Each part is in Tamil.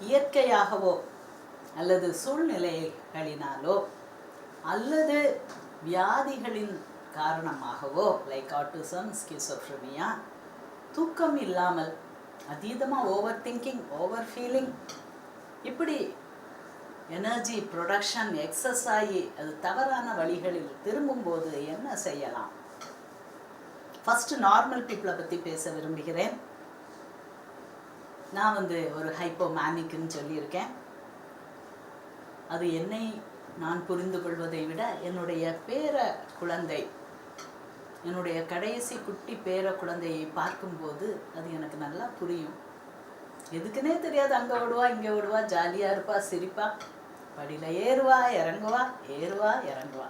இயற்கையாகவோ அல்லது சூழ்நிலைகளினாலோ அல்லது வியாதிகளின் காரணமாகவோ லைக் ஆட்டிசம், ஸ்கிசோஃப்ரெனியா, தூக்கம் இல்லாமல் அதீதமாக ஓவர் திங்கிங், ஓவர் ஃபீலிங், இப்படி எனர்ஜி ப்ரொடக்ஷன் எக்ஸஸ் ஆகி அது தவறான வழிகளில் திரும்பும்போது என்ன செய்யலாம்? ஃபஸ்ட்டு நார்மல் பீப்புளை பற்றி பேச விரும்புகிறேன். நான் ஒரு ஹைப்போமேனிக்னு சொல்லியிருக்கேன். அது என்னை நான் புரிந்து கொள்வதை விட என்னுடைய பேர குழந்தை, என்னுடைய கடைசி குட்டி பேர குழந்தையை பார்க்கும்போது அது எனக்கு நல்லா புரியும். எதுக்குன்னே தெரியாது, அங்கே ஓடுவா இங்கே ஓடுவா, ஜாலியாக இருப்பா, சிரிப்பா, படியில் ஏறுவா இறங்குவா, ஏறுவா இறங்குவா.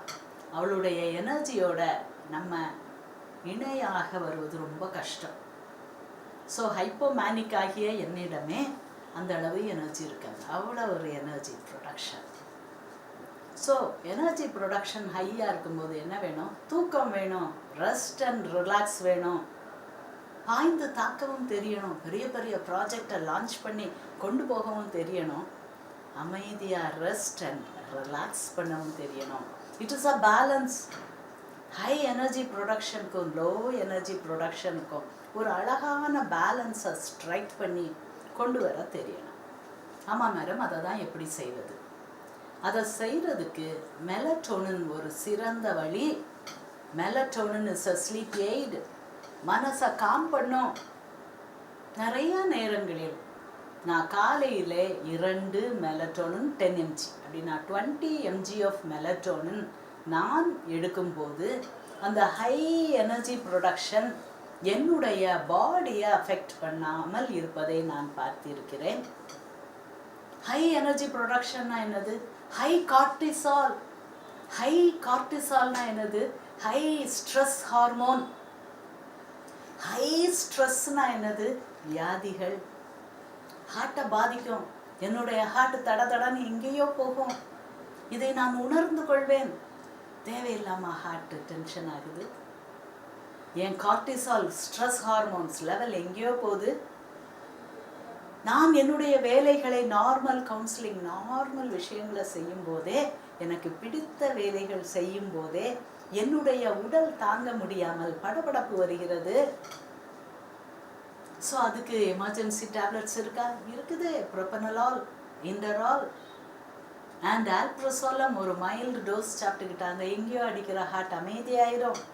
அவளுடைய எனர்ஜியோட நம்ம இணையாக வருவது ரொம்ப கஷ்டம். ஸோ ஹைப்போமேனிக் ஆகிய என்னிடமே அந்த அளவு எனர்ஜி இருக்காது, அவ்வளோ ஒரு energy production. So energy production ஹையாக இருக்கும்போது என்ன வேணும்? தூக்கம் வேணும், ரெஸ்ட் அண்ட் ரிலாக்ஸ் வேணும், பாய்ந்து தாக்கவும் தெரியணும், பெரிய பெரிய ப்ராஜெக்டை லான்ச் பண்ணி கொண்டு போகவும் தெரியணும், அமைதியாக ரெஸ்ட் அண்ட் ரிலாக்ஸ் பண்ணவும் தெரியணும். It is a balance. High energy ப்ரொடக்ஷனுக்கும் லோ எனர்ஜி ப்ரொடக்ஷனுக்கும் ஒரு அழகான பேலன்ஸை ஸ்ட்ரைக் பண்ணி கொண்டு வர தெரியணும். ஆமாம் மேடம், அதை தான் எப்படி செய்வது? அதை செய்கிறதுக்கு மெலட்டோனின் ஒரு சிறந்த வழி. Melatonin is a sleep aid. மனசை காம் பண்ணும். நிறைய நேரங்களில் நான் காலையில் 2 மெலட்டோனின் 10 mg அப்படின்னா 20 mg ஆஃப் மெலட்டோனின் நான் எடுக்கும்போது அந்த ஹை எனர்ஜி ப்ரொடக்ஷன் என்னுடைய பாடியை அஃபெக்ட் பண்ணாமல் இருப்பதை நான் பார்த்திருக்கிறேன். ஹை எனர்ஜி ப்ரொடக்ஷன்னா என்னது? High cortisol. ஹை கார்டிசால்னா என்னது? High stress hormone. ஹை ஸ்ட்ரெஸ்னா என்னது? வியாதிகள். ஹார்ட்டை பாதிக்கும். என்னுடைய ஹார்ட் தடன்னு எங்கேயோ போகும். இதை நான் உணர்ந்து கொள்வேன். தேவையில்லாமல் ஹார்ட் டென்ஷன் ஆகுது. என் கார்டிசால் ஸ்ட்ரெஸ் ஹார்மோன்ஸ் லெவல் எங்கேயோ போகுது. நான் என்னுடைய வேலைகளை நார்மல் கவுன்சிலிங், நார்மல் விஷயங்களை செய்யும் போதே, எனக்கு பிடித்த வேலைகள் செய்யும் போதே என்னுடைய உடல் தாங்க முடியாமல் படபடப்பு வருகிறது. ஸோ அதுக்கு எமர்ஜென்சி டேப்லெட்ஸ் இருக்கா? இருக்குது. ப்ரோபனலால், இண்டரால் அண்ட் ஆல்ப்ரசோலம் ஒரு மைல்டு டோஸ் சாப்பிட்டுக்கிட்டாங்க. எங்கேயோ அடிக்கிற ஹார்ட் அமைதியாயிரும்.